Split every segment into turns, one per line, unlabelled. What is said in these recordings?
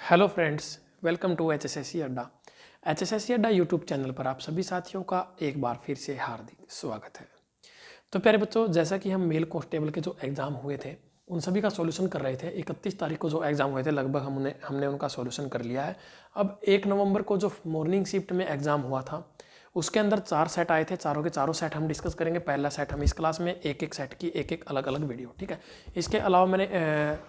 Hello friends, welcome to HSSC Adda. HSSC Adda YouTube channel पर आप सभी साथियों का एक बार फिर से हार्दिक स्वागत है। तो प्यारे बच्चों, जैसा कि हम मेल कांस्टेबल के जो एग्ज़ाम हुए थे उन सभी का सॉल्यूशन कर रहे थे। 31 तारीख को जो एग्ज़ाम हुए थे लगभग हमने उनका सॉल्यूशन कर लिया है। अब 1 नवंबर को जो मॉर्निंग शिफ्ट में एग्ज़ाम हुआ था उसके अंदर 4 सेट आए थे। चारों के चारों सेट हम डिस्कस करेंगे। पहला सेट हम इस क्लास में एक एक सेट की एक एक अलग अलग वीडियो, ठीक है। इसके अलावा मैंने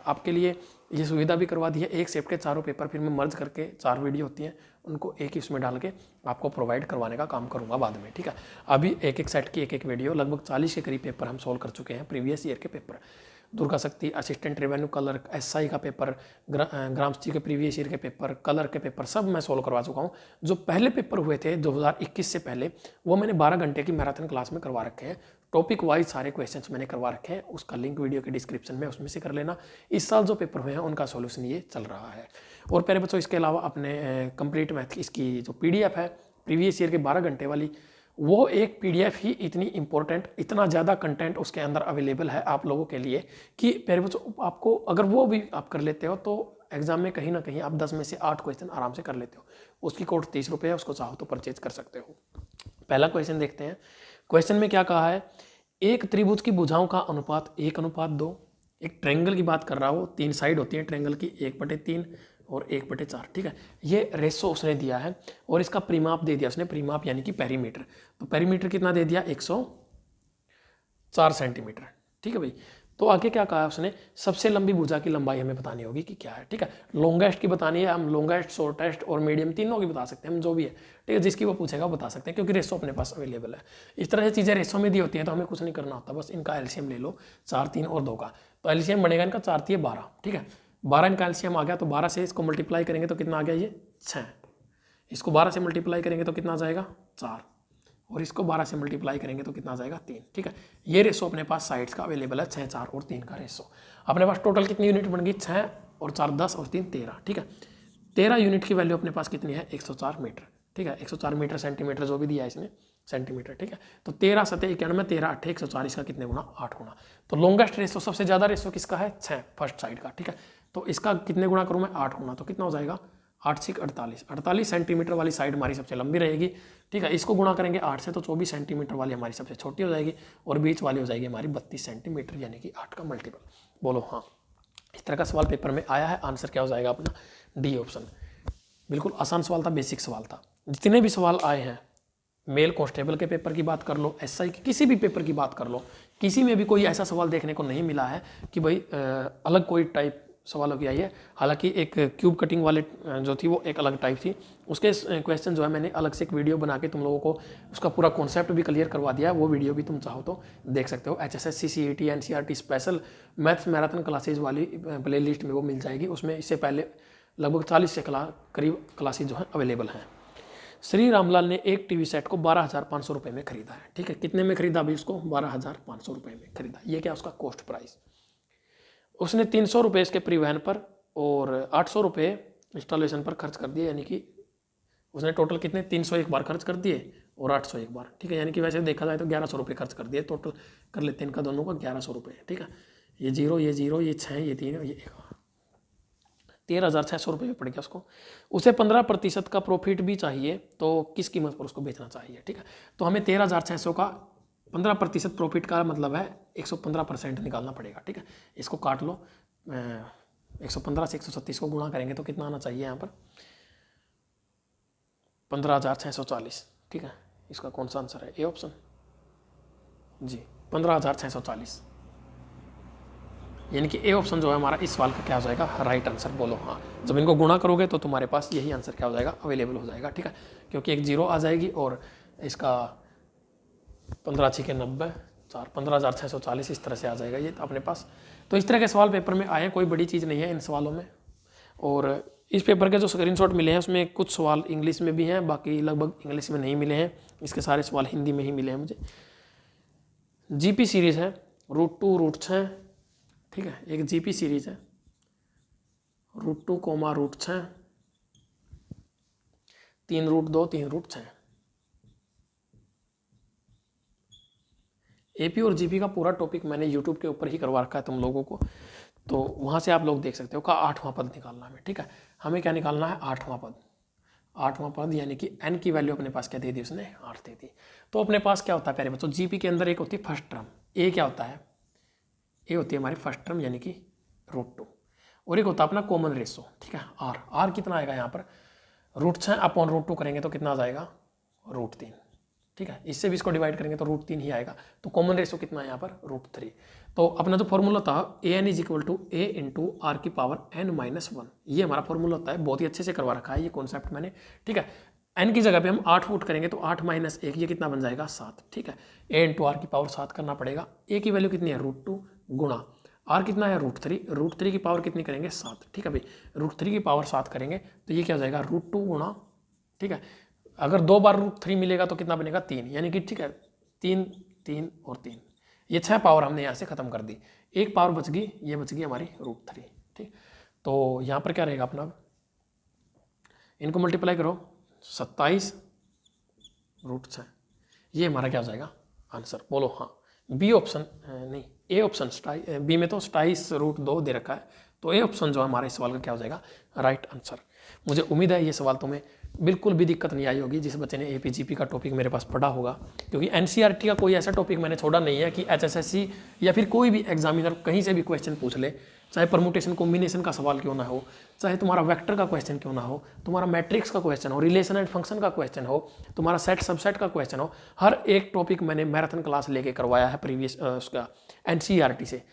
आपके लिए ये सुविधा भी करवा दी है, एक शिफ्ट के चारों पेपर फिर मैं मर्ज करके 4 वीडियो होती हैं उनको एक ही उसमें डाल के आपको प्रोवाइड करवाने का काम करूंगा बाद में, ठीक है। अभी एक एक सेट की एक एक वीडियो, लगभग 40 के करीब पेपर हम सोल्व कर चुके हैं। प्रीवियस ईयर के पेपर, दुर्गा शक्ति, असिस्टेंट रेवेन्यू क्लर्क, SI का पेपर, ग्राम सचिव के प्रीवियस ईयर के पेपर, कलर के पेपर सब मैं सोल्व करवा चुका हूँ। जो पहले पेपर हुए थे 2021 से पहले वो मैंने 12 घंटे की मैराथन क्लास में करवा रखे हैं। टॉपिक वाइज सारे क्वेश्चंस मैंने करवा रखे हैं, उसका लिंक वीडियो के डिस्क्रिप्शन में, उसमें से कर लेना। इस साल जो पेपर हुए हैं उनका सॉल्यूशन ये चल रहा है। और प्यारे बच्चों, इसके अलावा अपने कंप्लीट मैथ इसकी जो PDF है प्रीवियस ईयर के 12 घंटे वाली, वो एक PDF ही इतनी इंपॉर्टेंट, इतना ज़्यादा कंटेंट उसके अंदर अवेलेबल है आप लोगों के लिए कि प्यारे बच्चों आपको अगर वो भी आप कर लेते हो तो एग्जाम में कहीं ना कहीं आप 10 में से 8 क्वेश्चन आराम से कर लेते हो। उसकी कोड 30 रुपये है, उसको चाहो तो परचेज कर सकते हो। पहला क्वेश्चन देखते हैं। क्वेश्चन में क्या कहा है, एक त्रिभुज की भुजाओं का अनुपात 1:2। एक ट्रायंगल की बात कर रहा हो, 3 साइड होती है ट्रायंगल की, 1/3 और 1/4, ठीक है। ये रेशो उसने दिया है और इसका परिमाप दे दिया उसने, परिमाप यानी कि पेरीमीटर। तो पेरीमीटर कितना दे दिया, 104 सेंटीमीटर, ठीक है भाई। तो आगे क्या कहा उसने, सबसे लंबी भुजा की लंबाई हमें बतानी होगी कि क्या है, ठीक है। लॉन्गेस्ट की बतानी है, हम लॉन्गेस्ट, शॉर्टेस्ट और मीडियम तीनों की बता सकते हैं हम, जो भी है, ठीक है। जिसकी वो पूछेगा वो बता सकते हैं क्योंकि रेशो अपने पास अवेलेबल है। इस तरह से चीज़ें रेशो में दी होती हैं तो हमें कुछ नहीं करना होता, बस इनका एलसीएम ले लो, 4, 3 और 2 का। तो एलसीएम बनेगा इनका 4, 3, 12, ठीक है। 12 इनका एलसीएम आ गया तो 12 से इसको मल्टीप्लाई करेंगे तो कितना आ गया, ये 6। इसको 12 से मल्टीप्लाई करेंगे तो कितना आ जाएगा, 4। और इसको 12 से मल्टीप्लाई करेंगे तो कितना आ जाएगा, 3, ठीक है। ये रेशो अपने पास साइड्स का अवेलेबल है, 6, 4 और 3 का रेशो। अपने पास टोटल कितनी यूनिट बन गई, 6 और 4 10 और 3 13, ठीक है। 13 यूनिट की वैल्यू अपने पास कितनी है, 104 मीटर, ठीक है। 104 मीटर सेंटीमीटर जो भी दिया है इसने, सेंटीमीटर, ठीक है। तो 13 7 91, 13 8 104, इसका कितने गुना, 8 गुना। तो लॉन्गेस्ट रेशो, सबसे ज्यादा रेशो किसका है, 6, फर्स्ट साइड का, ठीक है। तो इसका कितने गुना करूँ मैं, 8 गुना। तो कितना हो जाएगा, 8 6 48, 48 सेंटीमीटर वाली साइड हमारी सबसे लंबी रहेगी, ठीक है। इसको गुणा करेंगे 8 से तो 24 सेंटीमीटर वाली हमारी सबसे छोटी हो जाएगी और बीच वाली हो जाएगी हमारी 32 सेंटीमीटर, यानी कि 8 का मल्टीपल। बोलो हाँ। इस तरह का सवाल पेपर में आया है। आंसर क्या हो जाएगा अपना, डी ऑप्शन। बिल्कुल आसान सवाल था, बेसिक सवाल था। जितने भी सवाल आए हैं, मेल कांस्टेबल के पेपर की बात कर लो, SI के किसी भी पेपर की बात कर लो, किसी में भी कोई ऐसा सवाल देखने को नहीं मिला है कि भाई अलग कोई टाइप सवालों की आई है। हालांकि एक क्यूब कटिंग वाले जो थी वो एक अलग टाइप थी, उसके क्वेश्चन जो है मैंने अलग से एक वीडियो बना के तुम लोगों को उसका पूरा कॉन्सेप्ट भी क्लियर करवा दिया है। वो वीडियो भी तुम चाहो तो देख सकते हो। HSSC CET NCERT special maths marathon classes वाली प्ले लिस्ट में वो मिल जाएगी। उसमें इससे पहले लगभग 40 से करीब क्लासेज जो है अवेलेबल हैं। श्री रामलाल ने एक टीवी सेट को 12,500 रुपये में खरीदा है, ठीक है। कितने में खरीदा अभी उसको, 12,500 रुपये में खरीदा। ये क्या उसका कॉस्ट प्राइस। उसने 300 रुपये इसके परिवहन पर और 800 रुपये इंस्टॉलेशन पर खर्च कर दिए, यानी कि उसने टोटल कितने, 300 एक बार खर्च कर दिए और 800 एक बार, ठीक है। यानी कि वैसे देखा जाए तो 1100 रुपये खर्च कर दिए। टोटल कर लेते हैं इनका दोनों का 1100 रुपये, ठीक है। ये 0 ये 0 ये 6 ये 3 ये 1, 13,600 रुपये पड़ गया उसको। उसे 15% का प्रॉफिट भी चाहिए तो किस कीमत पर उसको बेचना चाहिए, ठीक है। तो हमें 13,600 का 15% प्रॉफिट का मतलब है 115% निकालना पड़ेगा, ठीक है। इसको काट लो, 115 से 137 को गुणा करेंगे तो कितना आना चाहिए यहाँ पर, 15,640, ठीक है। इसका कौन सा आंसर है, ए ऑप्शन जी, 15,640, यानी कि ए ऑप्शन जो है हमारा इस सवाल का क्या हो जाएगा, राइट आंसर। बोलो हाँ। जब इनको गुणा करोगे तो तुम्हारे पास यही आंसर क्या हो जाएगा, अवेलेबल हो जाएगा, ठीक है। क्योंकि एक 0 आ जाएगी और इसका 15 6 90 4, 15,640 इस तरह से आ जाएगा ये अपने पास। तो इस तरह के सवाल पेपर में आए, कोई बड़ी चीज़ नहीं है इन सवालों में। और इस पेपर के जो स्क्रीनशॉट मिले हैं उसमें कुछ सवाल इंग्लिश में भी हैं, बाकी लगभग इंग्लिश में नहीं मिले हैं। इसके सारे सवाल हिंदी में ही मिले हैं मुझे। GP सीरीज़ है, √2 √6, ठीक है। एक GP सीरीज़ है, √2, √6, 3 √2 3 √6। AP और GP का पूरा टॉपिक मैंने YouTube के ऊपर ही करवा रखा है तुम लोगों को। तो वहाँ से आप लोग देख सकते हो का 8वां पद निकालना है, ठीक है। हमें क्या निकालना है, 8वां पद। 8वां पद यानी कि n की वैल्यू अपने पास क्या दे दी उसने, 8 दे दी। तो अपने पास क्या होता है प्यारे बच्चों, जीपी के अंदर एक होती है फर्स्ट टर्म, ए क्या होता है, ए होती है हमारी फर्स्ट टर्म यानी कि √2, और एक होता है अपना कॉमन रेशो, ठीक है, आर कितना आएगा यहाँ पर, √6 अपॉन √2 करेंगे तो कितना आ जाएगा, √3, ठीक है। इससे भी इसको डिवाइड करेंगे तो √3 ही आएगा। तो कॉमन रेशो कितना है यहाँ पर, √3। तो अपना जो फॉर्मूला था an = a × r⁻n-1, ये हमारा फॉर्मूला होता है। बहुत ही अच्छे से करवा रखा है ये कॉन्सेप्ट मैंने, ठीक है। n की जगह पे हम 8 पुट करेंगे तो 8 - 1 ये कितना बन जाएगा, 7, ठीक है। a × r⁻7 करना पड़ेगा। a की वैल्यू कितनी है, √2 गुणा r कितना है, √3 की पावर कितनी करेंगे, 7, ठीक है भाई। √3 की पावर 7 करेंगे तो ये क्या हो जाएगा, √2 गुणा, ठीक है। अगर 2 बार √3 मिलेगा तो कितना बनेगा, 3, यानी कि ठीक है 3 3 और 3, ये 6 पावर हमने यहाँ से खत्म कर दी। एक पावर बच गई, ये बच गई हमारी √3, ठीक। तो यहाँ पर क्या रहेगा अपना, इनको मल्टीप्लाई करो, 27 √6, ये हमारा क्या हो जाएगा आंसर, बोलो हाँ। बी ऑप्शन नहीं, ए ऑप्शन, बी में तो 27 √2 दे रखा है, तो ए ऑप्शन जो है हमारे सवाल का क्या हो जाएगा, राइट आंसर। मुझे उम्मीद है ये सवाल तुम्हें बिल्कुल भी दिक्कत नहीं आई होगी जिस बच्चे ने एपीजीपी का टॉपिक मेरे पास पढ़ा होगा, क्योंकि एनसीईआरटी का कोई ऐसा टॉपिक मैंने छोड़ा नहीं है कि एचएसएससी या फिर कोई भी एग्जामिनर कहीं से भी क्वेश्चन पूछ ले, चाहे परमुटेशन कॉम्बिनेशन का सवाल क्यों ना हो, चाहे तुम्हारा वेक्टर का क्वेश्चन क्यों ना हो, तुम्हारा मैट्रिक्स का क्वेश्चन हो, रिलेशन एंड फंक्शन का क्वेश्चन हो, तुम्हारा सेट सबसेट का क्वेश्चन हो, हर एक टॉपिक मैंने मैराथन क्लास लेके करवाया है प्रीवियस उसका एनसीईआरटी से।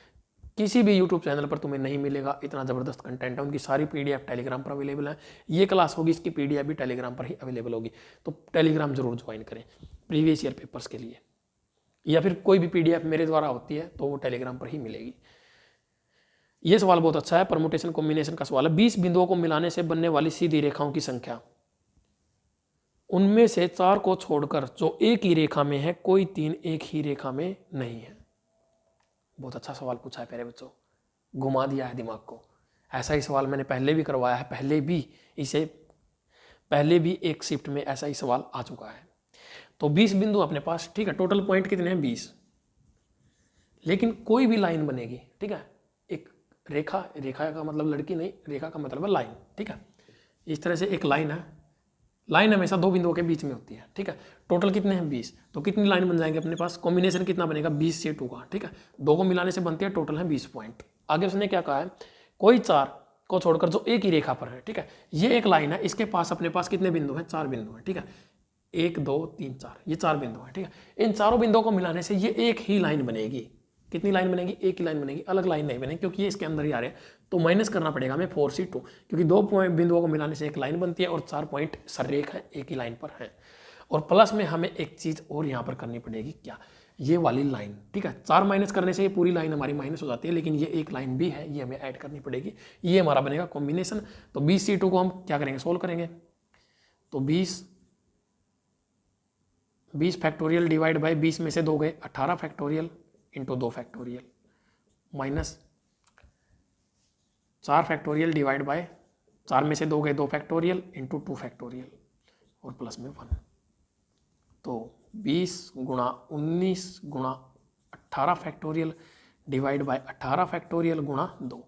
किसी भी यूट्यूब चैनल पर तुम्हें नहीं मिलेगा, इतना ज़बरदस्त कंटेंट है। उनकी सारी पीडीएफ टेलीग्राम पर अवेलेबल है। ये क्लास होगी, इसकी पीडीएफ भी टेलीग्राम पर ही अवेलेबल होगी, तो टेलीग्राम जरूर ज्वाइन करें प्रीवियस ईयर पेपर्स के लिए, या फिर कोई भी पीडीएफ मेरे द्वारा होती है तो वो टेलीग्राम पर ही मिलेगी। ये सवाल बहुत अच्छा है, परमुटेशन कॉम्बिनेशन का सवाल है। 20 बिंदुओं को मिलाने से बनने वाली सीधी रेखाओं की संख्या, उनमें से 4 को छोड़कर जो एक ही रेखा में है, कोई 3 एक ही रेखा में नहीं है। बहुत अच्छा सवाल पूछा है प्यारे बच्चों, घुमा दिया है दिमाग को। ऐसा ही सवाल मैंने पहले भी करवाया है, पहले भी एक शिफ्ट में ऐसा ही सवाल आ चुका है। तो 20 बिंदु अपने पास, ठीक है। टोटल पॉइंट कितने हैं, 20। लेकिन कोई भी लाइन बनेगी, ठीक है, एक रेखा, रेखा का मतलब लड़की नहीं, रेखा का मतलब है लाइन, ठीक है। इस तरह से एक लाइन है, लाइन हमेशा 2 बिंदुओं के बीच में होती है, ठीक है। टोटल कितने हैं, 20। तो कितनी लाइन बन जाएंगे अपने पास, कॉम्बिनेशन कितना बनेगा, 20 से 2 का, ठीक है। 2 को मिलाने से बनती है, टोटल है 20 पॉइंट। आगे उसने क्या कहा है, कोई 4 को छोड़कर जो एक ही रेखा पर है, ठीक है। ये एक लाइन है, इसके पास अपने पास कितने बिंदु हैं, 4 बिंदु हैं, ठीक है। 1 2 3 4, ये 4 बिंदु हैं, ठीक है। इन चारों बिंदुओं को मिलाने से ये एक ही लाइन बनेगी। कितनी लाइन बनेगी, एक ही लाइन बनेगी, अलग लाइन नहीं बनेगी, क्योंकि ये इसके अंदर ही आ रहे हैं। तो माइनस करना पड़ेगा हमें 4C2, क्योंकि 2 बिंदुओं को मिलाने से एक लाइन बनती है और 4 पॉइंट सररेख है, एक ही लाइन पर है। और प्लस में हमें एक चीज़ और यहाँ पर करनी पड़ेगी, क्या, ये वाली लाइन, ठीक है। 4 माइनस करने से ये पूरी लाइन हमारी माइनस हो जाती है, लेकिन ये एक लाइन भी है, ये हमें ऐड करनी पड़ेगी, ये हमारा बनेगा कॉम्बिनेशन। तो 20C2 को हम क्या करेंगे, सोल्व करेंगे। तो 20 फैक्टोरियल डिवाइड बाई 20 में से 2 गए, 18 factorial into 2 factorial minus 4 factorial divide by 4 में से 2 गए 2 फैक्टोरियल इंटू 2 फैक्टोरियल और प्लस में 1। तो 20 गुणा 19 गुणा 18 फैक्टोरियल डिवाइड बाय 18 फैक्टोरियल गुणा 2,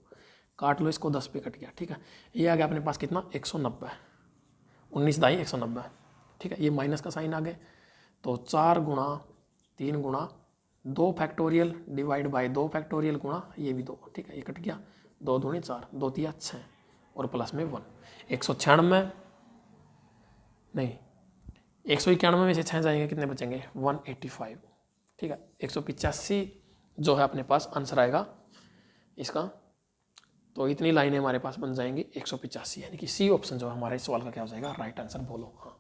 काट लो इसको, 10 पे कट गया, ठीक है। ये आ गया अपने पास कितना, 190, 19 दाई 190, ठीक है। ये माइनस का साइन आ गया, तो 4 गुणा 3 गुणा 2 फैक्टोरियल डिवाइड बाय 2 फैक्टोरियल गुणा ये भी 2, ठीक है। ये कट गया, 2 दूनी 4, 2 तिया 6 और प्लस में 1। 196 नहीं, 191 में से 6 जाएंगे, कितने बचेंगे, 185, ठीक है। 185 जो है अपने पास आंसर आएगा इसका। तो इतनी लाइनें हमारे पास बन जाएंगी 185, यानी कि सी ऑप्शन जो है हमारे सवाल का क्या हो जाएगा, राइट आंसर, बोलो हाँ।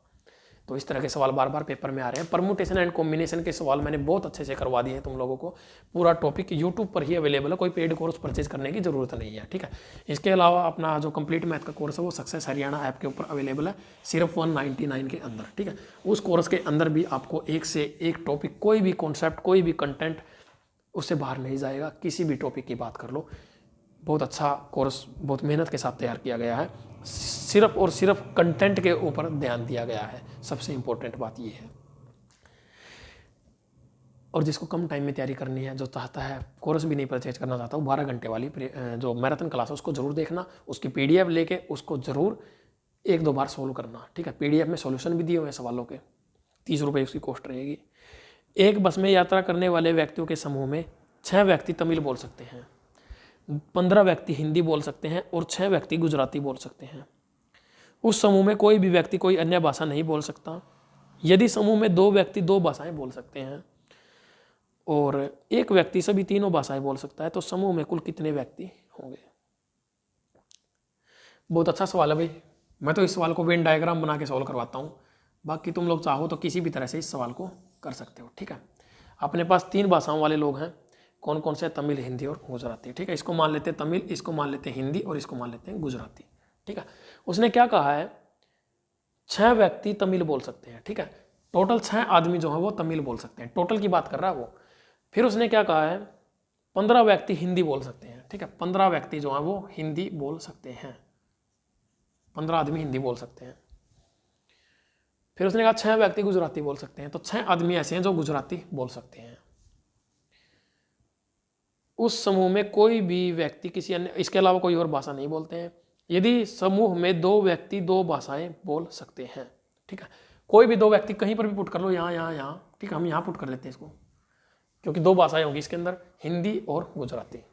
तो इस तरह के सवाल बार बार पेपर में आ रहे हैं। परमुटेशन एंड कॉम्बिनेशन के सवाल मैंने बहुत अच्छे से करवा दिए हैं तुम लोगों को। पूरा टॉपिक यूट्यूब पर ही अवेलेबल है, कोई पेड कोर्स परचेज करने की जरूरत नहीं है, ठीक है। इसके अलावा अपना जो कंप्लीट मैथ का कोर्स है वो सक्सेस हरियाणा ऐप के ऊपर अवेलेबल है, सिर्फ 199 के अंदर, ठीक है। उस कोर्स के अंदर भी आपको एक से एक टॉपिक, कोई भी कॉन्सेप्ट, कोई भी कंटेंट उससे बाहर नहीं जाएगा। किसी भी टॉपिक की बात कर लो, बहुत अच्छा कोर्स, बहुत मेहनत के साथ तैयार किया गया है। सिर्फ और सिर्फ कंटेंट के ऊपर ध्यान दिया गया है, सबसे इंपॉर्टेंट बात यह है। और जिसको कम टाइम में तैयारी करनी है, जो चाहता है कोर्स भी नहीं परचेज करना चाहता, वो 12 घंटे वाली जो मैराथन क्लास है उसको जरूर देखना, उसकी PDF लेके उसको जरूर 1-2 बार सोल्व करना, ठीक है। PDF में सॉल्यूशन भी दिए हुए हैं सवालों के, 30 रुपये उसकी कॉस्ट रहेगी। एक बस में यात्रा करने वाले व्यक्तियों के समूह में 6 व्यक्ति तमिल बोल सकते हैं, 15 व्यक्ति हिंदी बोल सकते हैं और 6 व्यक्ति गुजराती बोल सकते हैं। उस समूह में कोई भी व्यक्ति कोई अन्य भाषा नहीं बोल सकता। यदि समूह में 2 व्यक्ति 2 भाषाएं बोल सकते हैं और एक व्यक्ति सभी तीनों भाषाएं बोल सकता है, तो समूह में कुल कितने व्यक्ति होंगे? बहुत अच्छा सवाल है भाई। मैं तो इस सवाल को वेन डायग्राम बना के सॉल्व करवाता हूँ, बाकी तुम लोग चाहो तो किसी भी तरह से इस सवाल को कर सकते हो, ठीक है। अपने पास 3 भाषाओं वाले लोग हैं, कौन कौन से? तमिल, हिंदी और गुजराती, ठीक है। इसको मान लेते हैं तमिल, इसको मान लेते हैं हिंदी और इसको मान लेते हैं गुजराती, ठीक है। उसने क्या कहा है? 6 व्यक्ति तमिल बोल सकते हैं, ठीक है। टोटल 6 आदमी जो है वो तमिल बोल सकते हैं, टोटल की बात कर रहा है वो। फिर उसने क्या कहा है? 15 व्यक्ति हिंदी बोल सकते हैं, ठीक है। 15 व्यक्ति जो है वो हिंदी बोल सकते हैं, 15 आदमी हिंदी बोल सकते हैं। फिर उसने कहा 6 व्यक्ति गुजराती बोल सकते हैं, तो 6 आदमी ऐसे हैं जो गुजराती बोल सकते हैं। उस समूह में कोई भी व्यक्ति किसी अन्य, इसके अलावा कोई और भाषा नहीं बोलते हैं। यदि समूह में 2 व्यक्ति 2 भाषाएं बोल सकते हैं, ठीक है। कोई भी 2 व्यक्ति कहीं पर भी पुट कर लो, यहाँ, ठीक है। हम यहाँ पुट कर लेते हैं इसको, क्योंकि 2 भाषाएं होंगी इसके अंदर, हिंदी और गुजराती।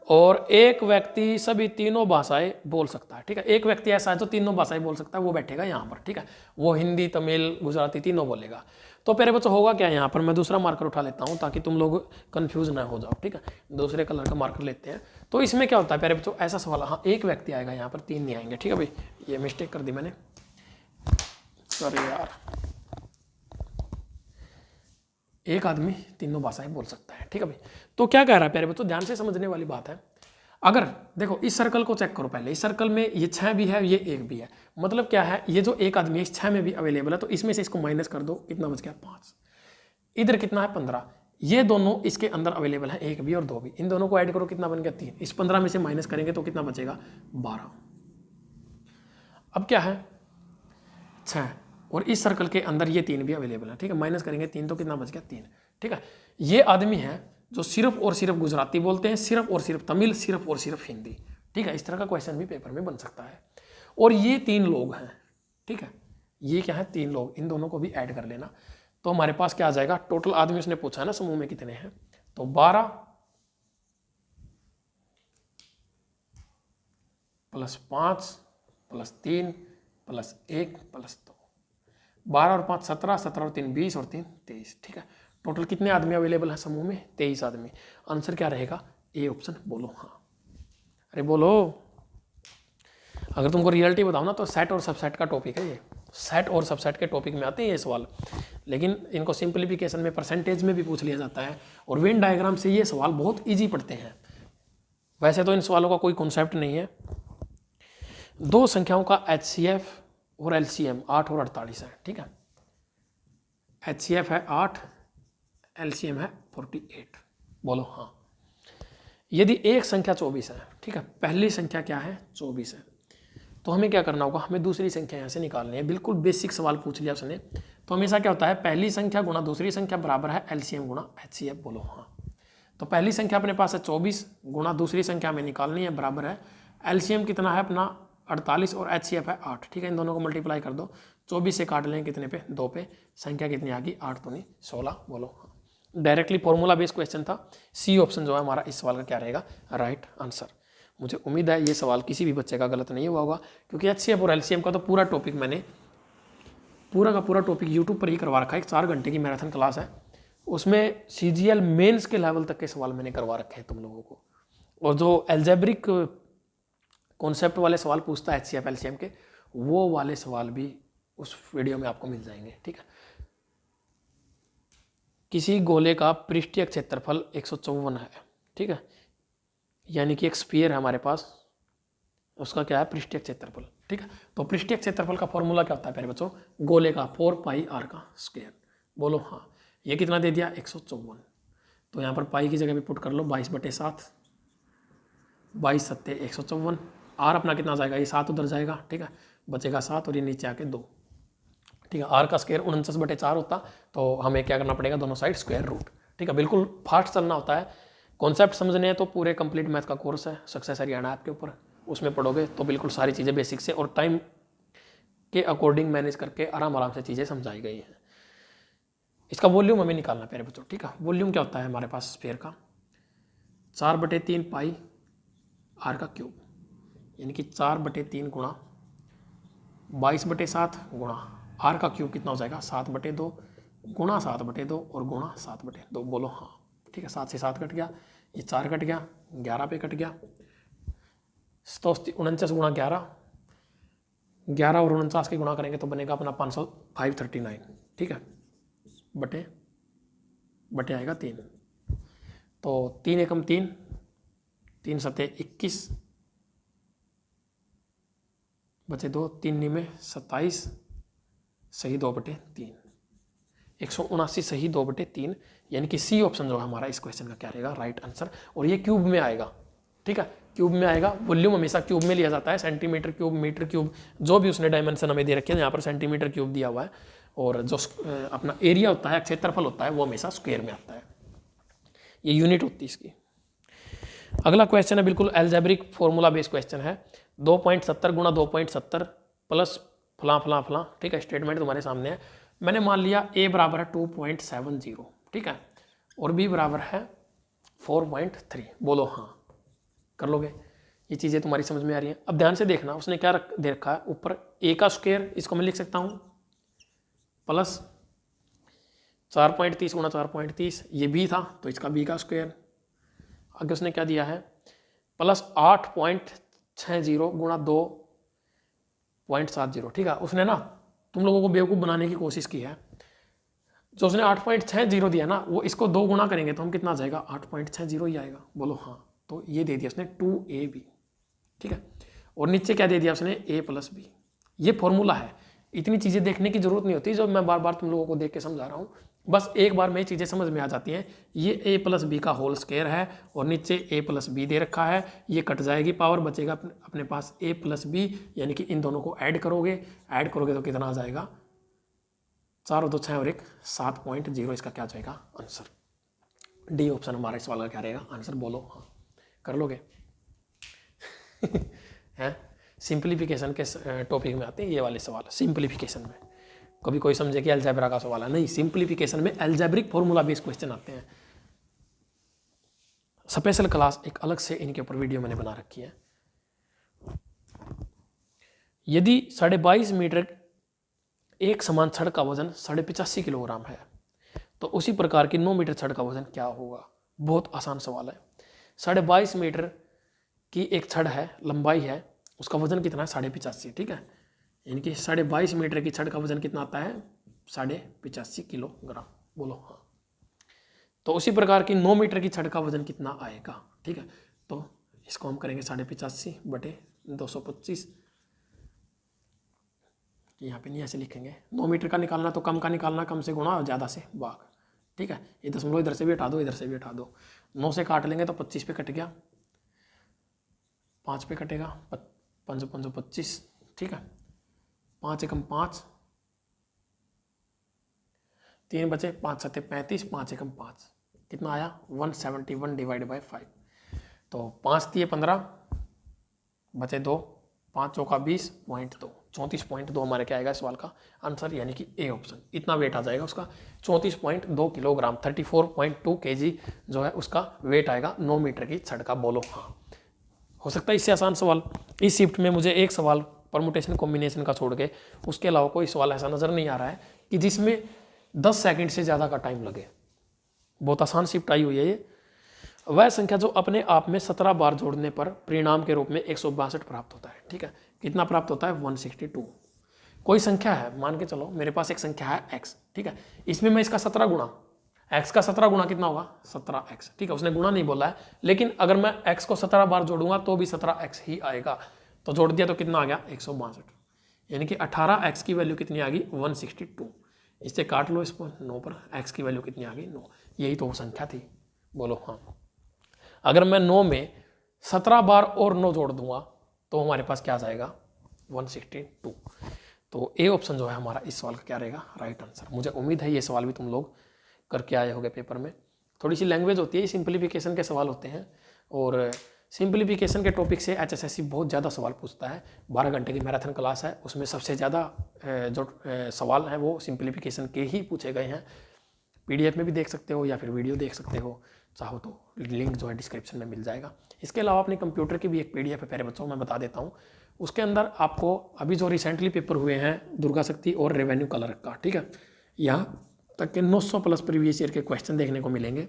और एक व्यक्ति सभी तीनों भाषाएं बोल सकता है, ठीक है। एक व्यक्ति ऐसा है जो तीनों भाषाएं बोल सकता है, वो बैठेगा यहाँ पर, ठीक है। वो हिंदी, तमिल, गुजराती तीनों बोलेगा। तो प्यारे बच्चों होगा क्या यहाँ पर? मैं दूसरा मार्कर उठा लेता हूँ ताकि तुम लोग कंफ्यूज ना हो जाओ, ठीक है। दूसरे कलर का मार्कर लेते हैं। तो इसमें क्या होता है प्यारे बच्चों? ऐसा सवाल, हाँ एक व्यक्ति आएगा यहाँ पर, 3 नहीं आएंगे, ठीक है भाई। ये मिस्टेक कर दी मैंने, सॉरी यार। एक आदमी तीनों भाषाएं बोल सकता है, ठीक है भाई। तो क्या कह रहा है प्यारे बच्चों? ध्यान से समझने वाली बात है। अगर देखो इस सर्कल को चेक करो पहले, इस सर्कल में ये 6 भी है, ये 1 भी है, मतलब क्या है? ये जो एक आदमी है इस 6 में भी अवेलेबल है, तो इसमें से इसको माइनस कर दो, कितना बच गया? 5। इधर कितना है? 15। ये दोनों इसके अंदर अवेलेबल है, 1 भी और 2 भी। इन दोनों को ऐड करो, कितना बन गया? 3। इस 15 में से माइनस करेंगे तो कितना बचेगा? 12। अब क्या है? 6 और इस सर्कल के अंदर ये 3 भी अवेलेबल है, ठीक है। माइनस करेंगे 3 तो कितना बच गया? 3, ठीक है। ये आदमी है जो सिर्फ और सिर्फ गुजराती बोलते हैं, सिर्फ और सिर्फ तमिल, सिर्फ और सिर्फ हिंदी, ठीक है। इस तरह का क्वेश्चन भी पेपर में बन सकता है। और ये 3 लोग हैं, ठीक है। ये क्या है? 3 लोग, इन दोनों को भी ऐड कर लेना, तो हमारे पास क्या आ जाएगा? टोटल आदमी उसने पूछा है ना समूह में कितने हैं, तो 12 + 5 + 3 + 1 + 2, 12 और 5 17, 17 और 3 20 और 3 23, ठीक है। टोटल कितने आदमी अवेलेबल है समूह में? 23 आदमी। आंसर क्या रहेगा? A option. बोलो हाँ, अरे बोलो। अगर तुमको रियलिटी बताओ ना तो सेट और सबसेट का टॉपिक है ये, सेट और सबसेट के टॉपिक में आते हैं ये सवाल, लेकिन इनको सिंप्लीफिकेशन में परसेंटेज में भी पूछ लिया जाता है, और वेन डायग्राम से ये सवाल बहुत ईजी पड़ते हैं। वैसे तो इन सवालों का कोई कॉन्सेप्ट नहीं है। 2 संख्याओं का HCF और LCM 8 और 48 है, ठीक है। HCF है 8, LCM है 48। बोलो हाँ। यदि एक संख्या 24 है, ठीक है, पहली संख्या क्या है? 24 है, तो हमें क्या करना होगा? हमें दूसरी संख्या यहाँ से निकालनी है। बिल्कुल बेसिक सवाल पूछ लिया उसने। तो हमेशा क्या होता है? पहली संख्या गुणा दूसरी संख्या बराबर है LCM गुणा HCF। बोलो हाँ। तो पहली संख्या अपने पास है 24 गुणा दूसरी संख्या हमें निकालनी है, बराबर है LCM कितना है अपना? 48 और HCF है 8, ठीक है। इन दोनों को मल्टीप्लाई कर दो, 24 से काट लें कितने पे? 2 पे। संख्या कितनी आ गई? 8 दूनी 16। बोलो हाँ। डायरेक्टली फॉर्मूला बेस्ड क्वेश्चन था। सी ऑप्शन जो है हमारा इस सवाल का क्या रहेगा? Right answer. मुझे उम्मीद है ये सवाल किसी भी बच्चे का गलत नहीं हुआ होगा, क्योंकि HCF और LCM का तो पूरा टॉपिक मैंने पूरा का पूरा टॉपिक यूट्यूब पर ही करवा रखा है। 4 घंटे की मैराथन क्लास है, उसमें CGL मेंस के लेवल तक के सवाल मैंने करवा रखे हैं तुम लोगों को। और जो एल्जेब्रिक कॉन्सेप्ट वाले सवाल पूछता है HCF LCM के, वो वाले सवाल भी उस वीडियो में आपको मिल जाएंगे, ठीक है। किसी गोले का पृष्ठीय क्षेत्रफल 154 है, ठीक है, यानी कि एक स्फीयर है हमारे पास, उसका क्या है? पृष्ठीय क्षेत्रफल, ठीक है। तो पृष्ठीय क्षेत्रफल का फॉर्मूला क्या होता है प्यारे बच्चों? गोले का 4πr²। बोलो हाँ। ये कितना दे दिया? 154। तो यहाँ पर पाई की जगह पे पुट कर लो 22/7, 22 सत्ते 154। आर अपना कितना जाएगा? ये 7 उधर जाएगा, ठीक है, बचेगा 7 और ये नीचे आके 2, ठीक है। आर का स्क्वायर 49/4 होता, तो हमें क्या करना पड़ेगा, दोनों साइड स्क्वायर रूट। ठीक है, बिल्कुल फास्ट चलना होता है। कॉन्सेप्ट समझने हैं तो पूरे कंप्लीट मैथ का कोर्स है सक्सेस हरियाणा ऐप के ऊपर, उसमें पढ़ोगे तो बिल्कुल सारी चीज़ें बेसिक से और टाइम के अकॉर्डिंग मैनेज करके आराम से चीज़ें समझाई गई हैं। इसका वॉल्यूम हमें निकालना प्यारे बच्चों। ठीक है, वॉल्यूम क्या होता है हमारे पास स्फीयर का, 4/3 पाई आर का क्यूब, यानी कि 4/3 गुणा 22/7 गुणा आर का क्यूब कितना हो जाएगा, 7/2 गुणा 7/2 और गुणा 7/2। बोलो हाँ। ठीक है, 7 से 7 कट गया, ये 4 कट गया, 11 पे कट गया, तो 49 गुणा 11, 11 और 49 के गुणा करेंगे तो बनेगा अपना 539। ठीक है, बटे आएगा 3, तो 3 एकम 3, 3 सते 21, बचे 2, 3 में 27, सही 2/3, 179 सही 2/3, यानी कि सी ऑप्शन जो है हमारा इस क्वेश्चन का क्या रहेगा, राइट आंसर। और ये क्यूब में आएगा। ठीक है, क्यूब में आएगा, वॉल्यूम हमेशा क्यूब में लिया जाता है, सेंटीमीटर क्यूब, मीटर क्यूब, जो भी उसने डायमेंशन हमें दे रखे हैं, यहाँ पर सेंटीमीटर क्यूब दिया हुआ है, और जो अपना एरिया होता है, क्षेत्रफल होता है, वो हमेशा स्क्वायर में आता है, ये यूनिट होती है इसकी। अगला क्वेश्चन है बिल्कुल एल्जेब्रिक फॉर्मूला बेस्ड क्वेश्चन है, 2.70 गुणा 2.70 प्लस फला फला फला। ठीक है, स्टेटमेंट तुम्हारे सामने है। मैंने मान लिया a बराबर है 2.70, ठीक है, और b बराबर है 4.3। बोलो हाँ, कर लोगे, ये चीज़ें तुम्हारी समझ में आ रही हैं। अब ध्यान से देखना, उसने क्या दे रखा है ऊपर, a का स्क्वायर, इसको मैं लिख सकता हूँ प्लस 4.30 गुणा 4.30, ये b था तो इसका b का स्क्वायर। आगे उसने क्या दिया है, प्लस 8.60 गुणा 2.70। ठीक है, उसने ना तुम लोगों को बेवकूफ़ बनाने की कोशिश की है। जो उसने 8.60 दिया ना, वो इसको 2 गुणा करेंगे तो हम कितना आ जाएगा, 8.60 ही आएगा। बोलो हाँ, तो ये दे दिया उसने 2ab। ठीक है, और नीचे क्या दे दिया उसने, a + b। ये फॉर्मूला है, इतनी चीज़ें देखने की जरूरत नहीं होती, जो मैं बार बार तुम लोगों को देख के समझा रहा हूँ, बस एक बार में ये चीज़ें समझ में आ जाती हैं। ये a + b का होल स्क्वायर है और नीचे a + b दे रखा है, ये कट जाएगी पावर, बचेगा अपने पास a + b, यानी कि इन दोनों को ऐड करोगे तो कितना आ जाएगा, 4 और 2 6 और 1 7.0। इसका क्या जाएगा आंसर, डी ऑप्शन हमारा इस सवाल का क्या रहेगा आंसर। बोलो हाँ, कर लोगे हैं। सिंप्लीफिकेशन के टॉपिक में आते हैं ये वाले सवाल, सिंप्लीफिकेशन में। कभी कोई समझे कि अलजेब्रा का सवाल है, नहीं, सिंप्लीफिकेशन में एल्जेब्रिक फॉर्मूला बेस्ड क्वेश्चन आते हैं। स्पेशल क्लास एक अलग से इनके ऊपर वीडियो मैंने बना रखी है। यदि 22.5 मीटर एक समान छड़ का वजन 85 किलोग्राम है, तो उसी प्रकार की 9 मीटर छड़ का वजन क्या होगा। बहुत आसान सवाल है। 22.5 मीटर की एक छड़ है, लंबाई है, उसका वजन कितना है, 85। ठीक है, यानी कि 22.5 मीटर की छड़ का वजन कितना आता है, 85 किलोग्राम। बोलो हाँ। तो उसी प्रकार की 9 मीटर की छड़ का वजन कितना आएगा। ठीक है, तो इसको हम करेंगे 85 बटे 225। यहाँ पे नहीं ऐसे लिखेंगे, 9 मीटर का निकालना तो कम का निकालना, कम से गुणा और ज़्यादा से भाग। ठीक है, ये दशमलव इधर से भी हटा दो, इधर से भी हटा दो, 9 से काट लेंगे तो 25 पे कट गया, 5 पे कटेगा, 5 5 25। ठीक है, 5 एकम 5, 3 बचे, 5 7 35, 5 एकम 5, कितना आया 171 डिवाइड बाई 5। तो 5 दिए 15, बचे 2, 5 चौका 20.2, 34.2 हमारे क्या आएगा सवाल का आंसर, यानी कि ए ऑप्शन। इतना वेट आ जाएगा उसका, 34.2 किलोग्राम, 34.2 kg जो है उसका वेट आएगा 9 मीटर की छड़ का। बोलो हाँ। हो सकता है इससे आसान सवाल, इस शिफ्ट में मुझे एक सवाल परमुटेशन कॉम्बिनेशन का छोड़ के उसके अलावा कोई सवाल ऐसा नज़र नहीं आ रहा है कि जिसमें 10 सेकंड से ज़्यादा का टाइम लगे। बहुत आसान शिफ्ट आई हुई है ये। वह संख्या जो अपने आप में 17 बार जोड़ने पर परिणाम के रूप में 162 प्राप्त होता है। ठीक है, कितना प्राप्त होता है, 162। कोई संख्या है, मान के चलो मेरे पास एक संख्या है x। ठीक है, इसमें मैं इसका 17 गुणा, x का 17 गुणा कितना होगा, 17x। ठीक है, उसने गुणा नहीं बोला है, लेकिन अगर मैं x को 17 बार जोड़ूंगा तो भी 17x ही आएगा। तो जोड़ दिया तो कितना आ गया, 162, यानी कि 18x की वैल्यू कितनी आ गई, 162। इससे काट लो इसको 9 पर, x की वैल्यू कितनी आ गई, 9। यही तो वो संख्या थी। बोलो हाँ। अगर मैं 9 में 17 बार और 9 जोड़ दूंगा तो हमारे पास क्या आ जाएगा, 162। तो ए ऑप्शन जो है हमारा इस सवाल का क्या रहेगा, राइट आंसर। मुझे उम्मीद है ये सवाल भी तुम लोग करके आए होंगे पेपर में। थोड़ी सी लैंग्वेज होती है, सिंप्लीफिकेशन के सवाल होते हैं, और सिंप्लीफिकेशन के टॉपिक से एचएसएससी बहुत ज़्यादा सवाल पूछता है। 12 घंटे की मैराथन क्लास है, उसमें सबसे ज़्यादा जो सवाल हैं वो सिंप्लीफिकेशन के ही पूछे गए हैं। पीडीएफ में भी देख सकते हो या फिर वीडियो देख सकते हो, चाहो तो लिंक जो है डिस्क्रिप्शन में मिल जाएगा। इसके अलावा अपने कंप्यूटर की भी एक पीडीएफ है प्यारे बच्चों, मैं बता देता हूँ। उसके अंदर आपको अभी जो रिसेंटली पेपर हुए हैं दुर्गा शक्ति और रेवेन्यू क्लर्क का, ठीक है, यहाँ तक के 900 प्लस प्रीवियस ईयर के क्वेश्चन देखने को मिलेंगे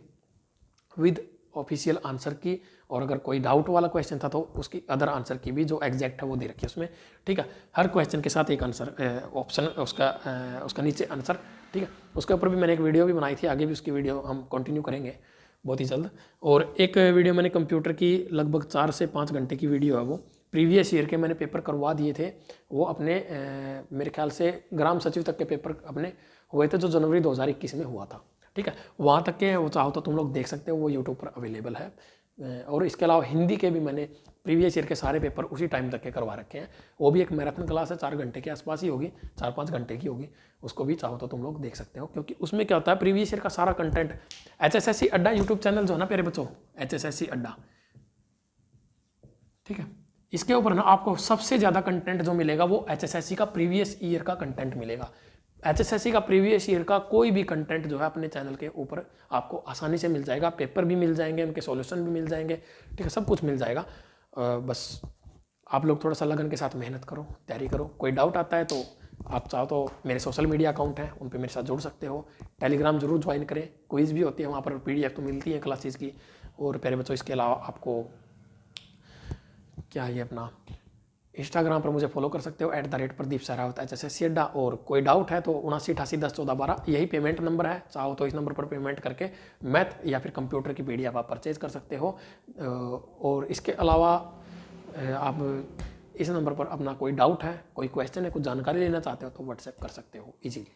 विद ऑफिशियल आंसर की, और अगर कोई डाउट वाला क्वेश्चन था तो उसकी अदर आंसर की भी जो एग्जैक्ट है वो दे रखी है उसमें, ठीक है। हर क्वेश्चन के साथ एक आंसर ऑप्शन उसका नीचे आंसर, ठीक है। उसके ऊपर भी मैंने एक वीडियो भी बनाई थी, आगे भी उसकी वीडियो हम कंटिन्यू करेंगे बहुत ही जल्द। और एक वीडियो मैंने कंप्यूटर की लगभग 4 से 5 घंटे की वीडियो है, वो प्रीवियस ईयर के मैंने पेपर करवा दिए थे। वो अपने मेरे ख्याल से ग्राम सचिव तक के पेपर अपने हुए थे जो जनवरी 2021 में हुआ था, ठीक है। वहाँ तक के वो चाहो तो तुम लोग देख सकते हो, वो यूट्यूब पर अवेलेबल है। और इसके अलावा हिंदी के भी मैंने प्रीवियस ईयर के सारे पेपर उसी टाइम तक के करवा रखे हैं। वो भी एक मैराथन क्लास है, 4 घंटे के आसपास ही होगी, 4-5 घंटे की होगी। उसको भी चाहो तो तुम लोग देख सकते हो, क्योंकि उसमें क्या होता है प्रीवियस ईयर का सारा कंटेंट एचएसएससी अड्डा यूट्यूब चैनल जो है ना प्यारे बच्चों, एचएसएससी अड्डा, ठीक है, इसके ऊपर ना आपको सबसे ज़्यादा कंटेंट जो मिलेगा वो एचएसएससी का प्रीवियस ईयर का कंटेंट मिलेगा। एचएसएससी का प्रीवियस ईयर का कोई भी कंटेंट जो है अपने चैनल के ऊपर आपको आसानी से मिल जाएगा। पेपर भी मिल जाएंगे, उनके सॉल्यूशन भी मिल जाएंगे, ठीक है, सब कुछ मिल जाएगा। बस आप लोग थोड़ा सा लगन के साथ मेहनत करो, तैयारी करो। कोई डाउट आता है तो आप चाहो तो मेरे सोशल मीडिया अकाउंट हैं, उन पर मेरे साथ जुड़ सकते हो। टेलीग्राम जरूर ज्वाइन करें, क्विज भी होती है वहाँ पर, पीडीएफ तो मिलती है क्लासेस की। और प्यारे बच्चों इसके अलावा आपको क्या है अपना इंस्टाग्राम पर मुझे फॉलो कर सकते हो @प्रदीप सहरावत HSSC अड्डा। और कोई डाउट है तो 7988101412 यही पेमेंट नंबर है, चाहो तो इस नंबर पर पेमेंट करके मैथ या फिर कंप्यूटर की पीडीएफ आप परचेज कर सकते हो। और इसके अलावा आप इस नंबर पर अपना कोई डाउट है, कोई क्वेश्चन है, कुछ जानकारी लेना चाहते हो तो व्हाट्सएप कर सकते हो इजीली।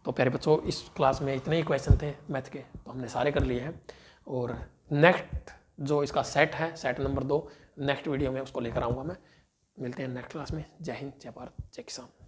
तो प्यारे बच्चों इस क्लास में इतने ही क्वेश्चन थे मैथ के, तो हमने सारे कर लिए हैं। और नेक्स्ट जो इसका सेट है, सेट नंबर 2, नेक्स्ट वीडियो में उसको लेकर आऊँगा मैं। मिलते हैं नेक्स्ट क्लास में। जय हिंद, जय भारत, जय किसान।